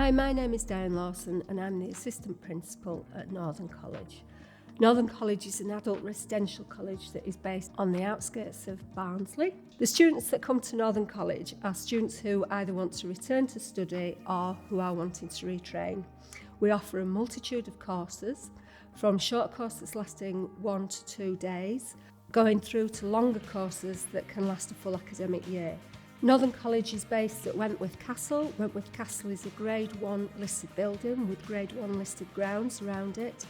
Hi, my name is Diane Lawson and I'm the Assistant Principal at Northern College. Northern College is an adult residential college that is based on the outskirts of Barnsley. The students that come to Northern College are students who either want to return to study or who are wanting to retrain. We offer a multitude of courses, from short courses lasting 1 to 2 days, going through to longer courses that can last a full academic year. Northern College is based at Wentworth Castle. Wentworth Castle is a Grade 1 listed building with Grade 1 listed grounds around it.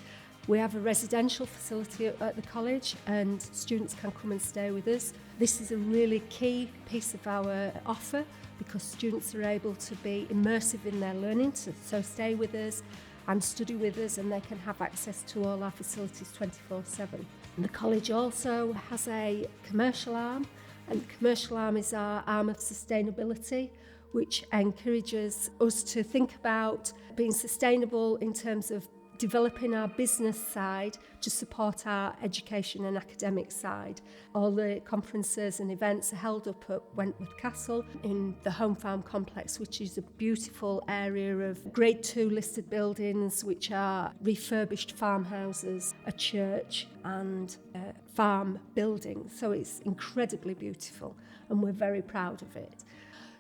We have a residential facility at the college and students can come and stay with us. This is a really key piece of our offer because students are able to be immersive in their learning, so stay with us and study with us, and they can have access to all our facilities 24/7. The college also has a commercial arm, and the commercial arm is our arm of sustainability, which encourages us to think about being sustainable in terms of developing our business side to support our education and academic side. All the conferences and events are held up at Wentworth Castle in the Home Farm Complex, which is a beautiful area of Grade 2 listed buildings, which are refurbished farmhouses, a church and a farm building. So it's incredibly beautiful and we're very proud of it.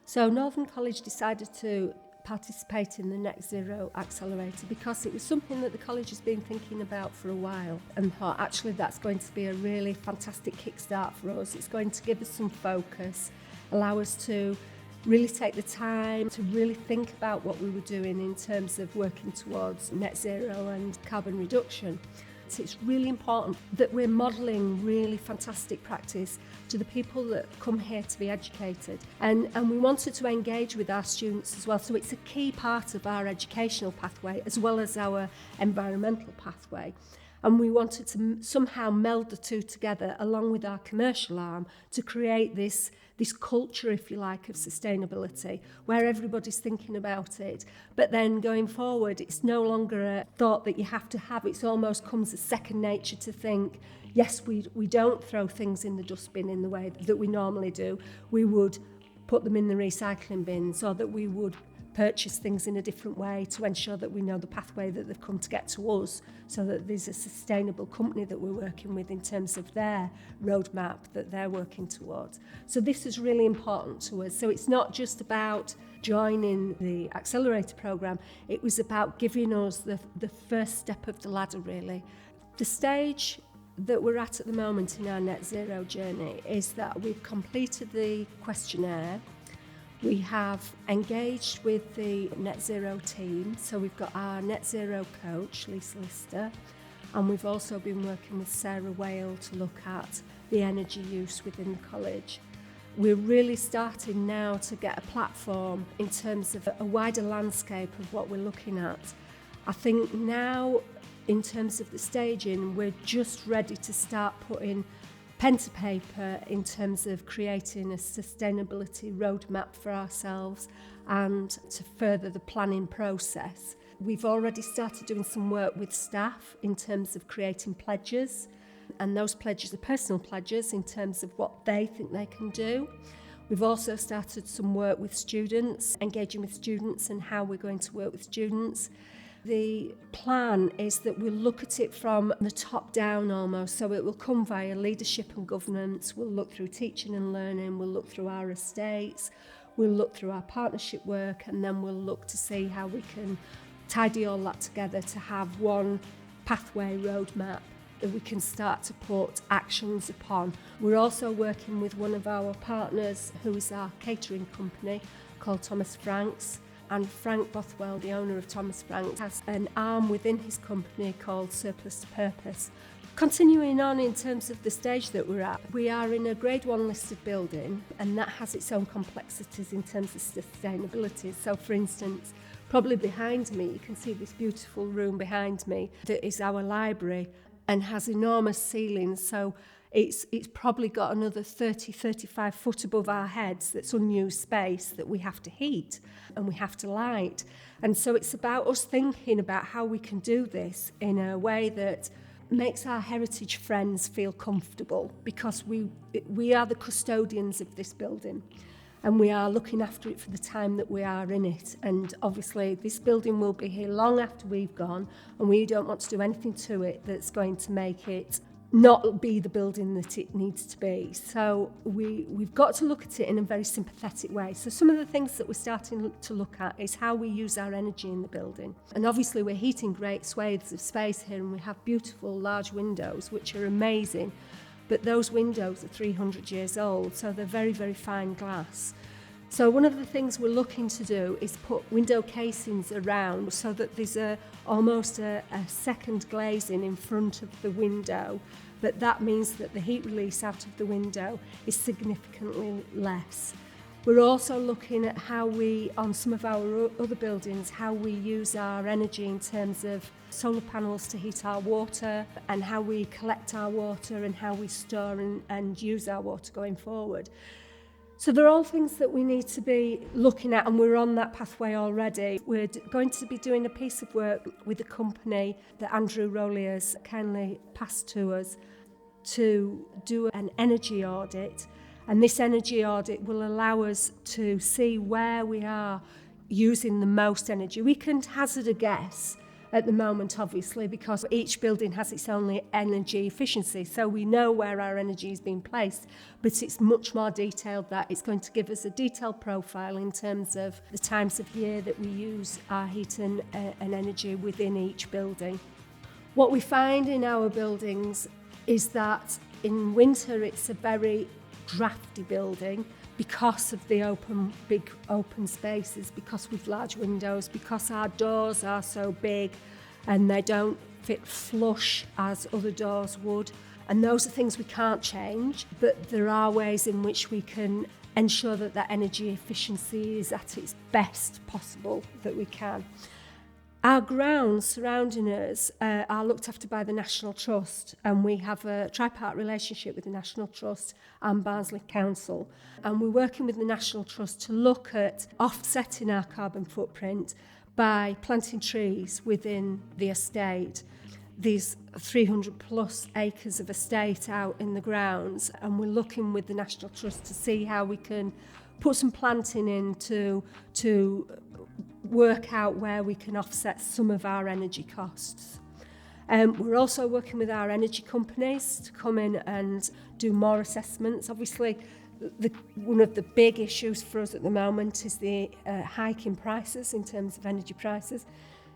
So Northern College decided to participate in the Net Zero Accelerator because it was something that the college has been thinking about for a while and thought actually that's going to be a really fantastic kickstart for us. It's going to give us some focus, allow us to really take the time to really think about what we were doing in terms of working towards net zero and carbon reduction. So it's really important that we're modelling really fantastic practice to the people that come here to be educated. And we wanted to engage with our students as well. So it's a key part of our educational pathway as well as our environmental pathway. And we wanted to somehow meld the two together along with our commercial arm to create this culture, if you like, of sustainability, where everybody's thinking about it. But then going forward, it's no longer a thought that you have to have. It almost comes as second nature to think, yes, we don't throw things in the dustbin in the way that we normally do. We would put them in the recycling bins, or that we would purchase things in a different way to ensure that we know the pathway that they've come to get to us, so that there's a sustainable company that we're working with in terms of their roadmap that they're working towards. So this is really important to us. So it's not just about joining the accelerator programme, it was about giving us the first step of the ladder really. The stage that we're at the moment in our net zero journey is that we've completed the questionnaire. We have engaged with the Net Zero team, so we've got our Net Zero coach, Lisa Lister, and we've also been working with Sarah Whale to look at the energy use within the college. We're really starting now to get a platform in terms of a wider landscape of what we're looking at. I think now, in terms of the staging, we're just ready to start putting pen to paper in terms of creating a sustainability roadmap for ourselves and to further the planning process. We've already started doing some work with staff in terms of creating pledges, and those pledges are personal pledges in terms of what they think they can do. We've also started some work with students, engaging with students and how we're going to work with students. The plan is that we'll look at it from the top down almost, so it will come via leadership and governance. We'll look through teaching and learning, we'll look through our estates, we'll look through our partnership work, and then we'll look to see how we can tidy all that together to have one pathway roadmap that we can start to put actions upon. We're also working with one of our partners who is our catering company called Thomas Franks. And Frank Bothwell, the owner of Thomas Franks, has an arm within his company called Surplus to Purpose. Continuing on in terms of the stage that we're at, we are in a Grade 1 listed building, and that has its own complexities in terms of sustainability. So for instance, probably behind me, you can see this beautiful room behind me that is our library and has enormous ceilings. So it's probably got another 35 foot above our heads that's unused space that we have to heat and we have to light. And so it's about us thinking about how we can do this in a way that makes our heritage friends feel comfortable, because we are the custodians of this building. and we are looking after it for the time that we are in it. And obviously this building will be here long after we've gone, and we don't want to do anything to it that's going to make it not be the building that it needs to be. So we've got to look at it in a very sympathetic way. So some of the things that we're starting to look at is how we use our energy in the building. And obviously we're heating great swathes of space here, and we have beautiful large windows which are amazing, but those windows are 300 years old, so they're very, very fine glass. So one of the things we're looking to do is put window casings around so that there's almost a second glazing in front of the window, but that means that the heat release out of the window is significantly less. We're also looking at how we, on some of our other buildings, how we use our energy in terms of solar panels to heat our water, and how we collect our water and how we store and use our water going forward. So they're all things that we need to be looking at, and we're on that pathway already. We're going to be doing a piece of work with a company that Andrew Rowley has kindly passed to us to do an energy audit, and this energy audit will allow us to see where we are using the most energy. We can hazard a guess at the moment, obviously, because each building has its own energy efficiency, so we know where our energy is being placed, but it's much more detailed. That it's going to give us a detailed profile in terms of the times of year that we use our heat and energy within each building. What we find in our buildings is that in winter it's a very drafty building because of the big open spaces, because we've large windows, because our doors are so big and they don't fit flush as other doors would. And those are things we can't change, but there are ways in which we can ensure that that energy efficiency is at its best possible that we can. Our grounds surrounding us are looked after by the National Trust, and we have a tripart relationship with the National Trust and Barnsley Council. And we're working with the National Trust to look at offsetting our carbon footprint by planting trees within the estate. These 300 plus acres of estate out in the grounds, and we're looking with the National Trust to see how we can put some planting in to work out where we can offset some of our energy costs. We're also working with our energy companies to come in and do more assessments. Obviously, one of the big issues for us at the moment is the hike in prices in terms of energy prices.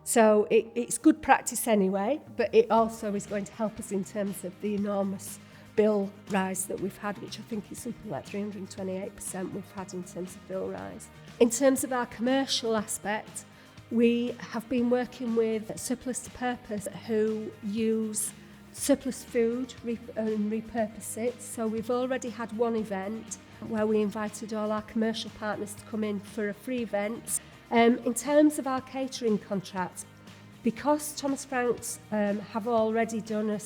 So it's good practice anyway, but it also is going to help us in terms of the enormous bill rise that we've had, which I think is something like 328% we've had in terms of bill rise. In terms of our commercial aspect, we have been working with Surplus to Purpose, who use surplus food and repurpose it. So we've already had one event where we invited all our commercial partners to come in for a free event. In terms of our catering contract, because Thomas Franks have already done a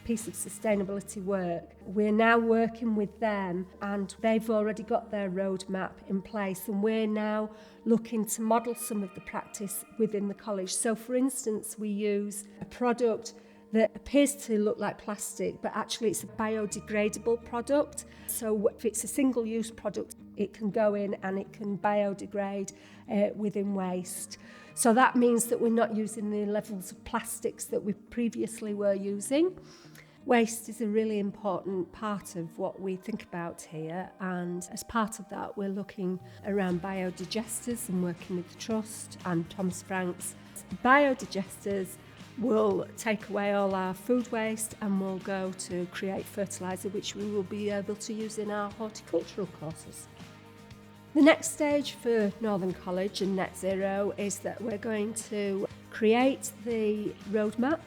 piece of sustainability work, we're now working with them, and they've already got their roadmap in place, and we're now looking to model some of the practice within the college. So for instance, we use a product that appears to look like plastic, but actually it's a biodegradable product. So if it's a single-use product, it can go in and it can biodegrade within waste. So that means that we're not using the levels of plastics that we previously were using. Waste is a really important part of what we think about here, and as part of that we're looking around biodigesters and working with the Trust and Thomas Franks. Biodigesters will take away all our food waste and will go to create fertiliser, which we will be able to use in our horticultural courses. The next stage for Northern College and Net Zero is that we're going to create the roadmap.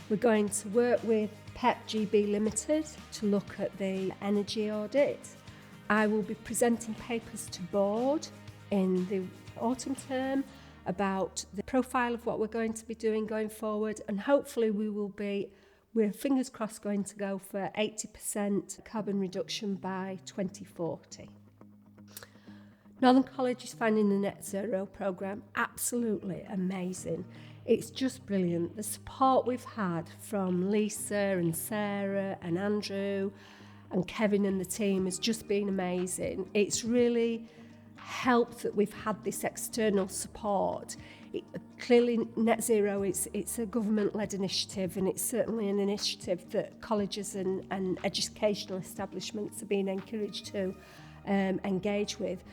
We're going to work with PEP GB Limited to look at the energy audit. I will be presenting papers to board in the autumn term about the profile of what we're going to be doing going forward, and hopefully we're fingers crossed going to go for 80% carbon reduction by 2040. Northern College is finding the Net Zero programme absolutely amazing. It's just brilliant. The support we've had from Lisa and Sarah and Andrew and Kevin and the team has just been amazing. It's really helped that we've had this external support. Clearly, Net Zero, it's a government-led initiative, and it's certainly an initiative that colleges and educational establishments are being encouraged to engage with.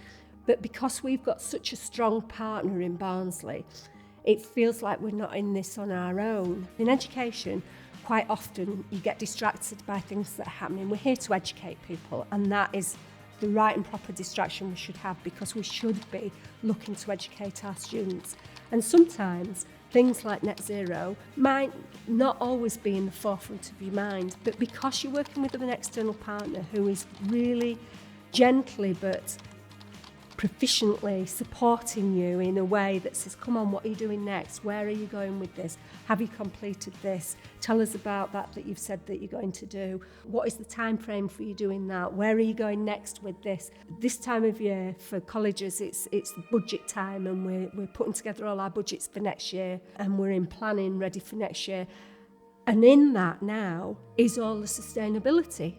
But because we've got such a strong partner in Barnsley, it feels like we're not in this on our own. In education, quite often you get distracted by things that are happening. We're here to educate people, and that is the right and proper distraction we should have, because we should be looking to educate our students. And sometimes things like Net Zero might not always be in the forefront of your mind, but because you're working with an external partner who is really gently but proficiently supporting you in a way that says, come on, what are you doing next? Where are you going with this? Have you completed this? Tell us about that you've said that you're going to do. What is the time frame for you doing that? Where are you going next with this? This time of year for colleges, it's budget time, and we're putting together all our budgets for next year, and we're in planning ready for next year. And in that now is all the sustainability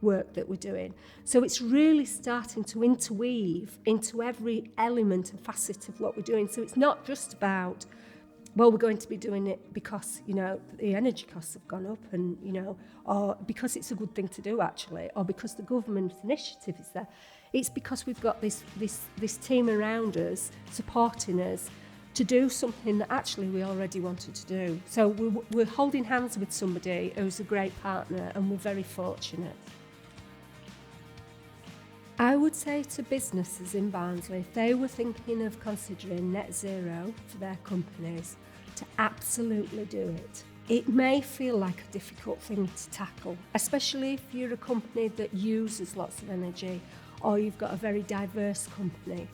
work that we're doing. So it's really starting to interweave into every element and facet of what we're doing. So it's not just about, well, we're going to be doing it because, the energy costs have gone up, and, or because it's a good thing to do actually, or because the government initiative is there. It's because we've got this team around us supporting us to do something that actually we already wanted to do. So we're holding hands with somebody who's a great partner, and we're very fortunate. I would say to businesses in Barnsley, if they were thinking of considering Net Zero for their companies, to absolutely do it. It may feel like a difficult thing to tackle, especially if you're a company that uses lots of energy, or you've got a very diverse company.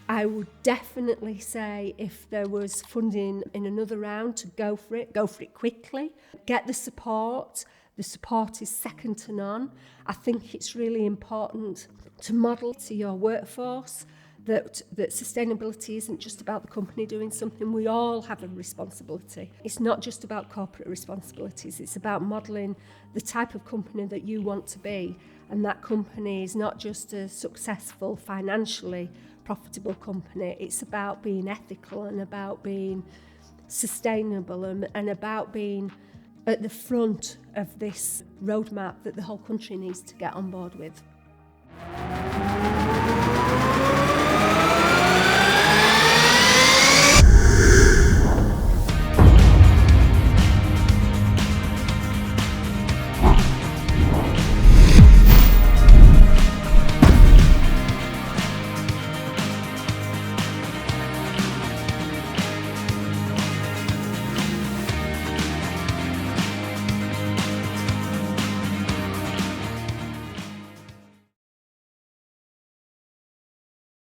I would definitely say if there was funding in another round, to go for it quickly, get the support. The support is second to none. I think it's really important to model to your workforce that sustainability isn't just about the company doing something. We all have a responsibility. It's not just about corporate responsibilities. It's about modelling the type of company that you want to be. And that company is not just a successful, financially profitable company. It's about being ethical and about being sustainable and about being at the front of this roadmap that the whole country needs to get on board with.